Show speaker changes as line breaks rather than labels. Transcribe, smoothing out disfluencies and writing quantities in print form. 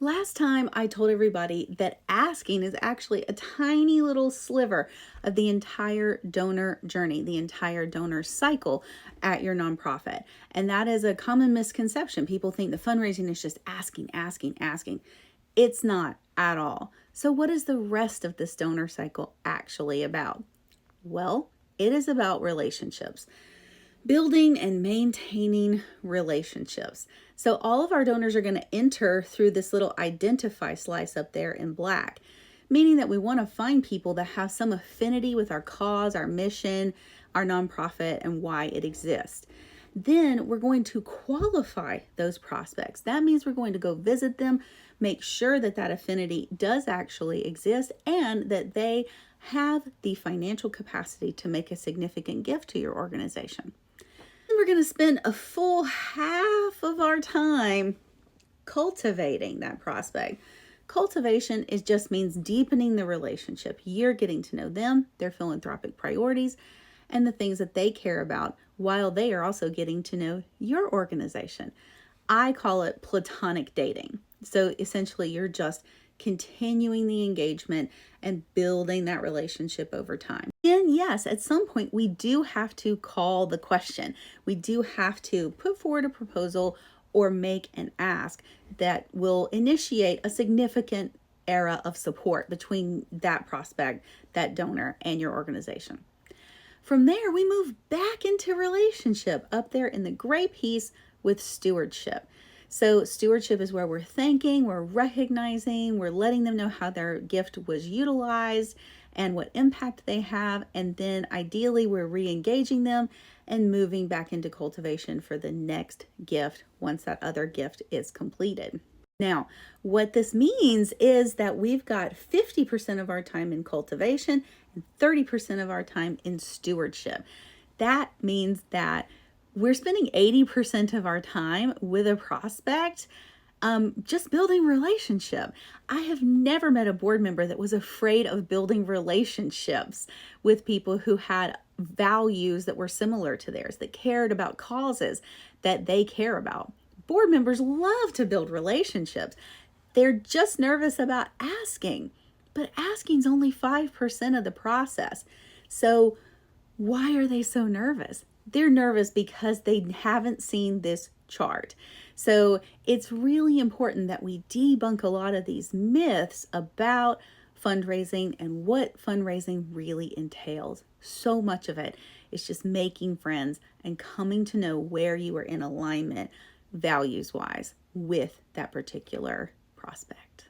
Last time I told everybody that asking is actually a tiny little sliver of the entire donor journey, the entire donor cycle at your nonprofit. And that is a common misconception. People think the fundraising is just asking, asking, asking. It's not at all. So, what is the rest of this donor cycle actually about? Well, it is about relationships. Building and maintaining relationships. So all of our donors are going to enter through this little identify slice up there in black, meaning that we want to find people that have some affinity with our cause, our mission, our nonprofit, and why it exists. Then we're going to qualify those prospects. That means we're going to go visit them, make sure that that affinity does actually exist, and that they have the financial capacity to make a significant gift to your organization. We're going to spend a full half of our time cultivating that prospect. Cultivation just means deepening the relationship. You're getting to know them, their philanthropic priorities, and the things that they care about, while they are also getting to know your organization. I call it platonic dating. So essentially, you're just continuing the engagement and building that relationship over time. And yes, at some point, we do have to call the question. We do have to put forward a proposal or make an ask that will initiate a significant era of support between that prospect, that donor, and your organization. From there, we move back into relationship up there in the gray piece with stewardship. So stewardship is where we're thanking, we're recognizing, we're letting them know how their gift was utilized and what impact they have. And then ideally, we're re-engaging them and moving back into cultivation for the next gift once that other gift is completed. Now, what this means is that we've got 50% of our time in cultivation and 30% of our time in stewardship. That means that we're spending 80% of our time with a prospect, just building relationship. I have never met a board member that was afraid of building relationships with people who had values that were similar to theirs, that cared about causes that they care about. Board members love to build relationships. They're just nervous about asking, but asking is only 5% of the process. So why are they so nervous? They're nervous because they haven't seen this chart. So it's really important that we debunk a lot of these myths about fundraising and what fundraising really entails. So much of it is just making friends and coming to know where you are in alignment values-wise with that particular prospect.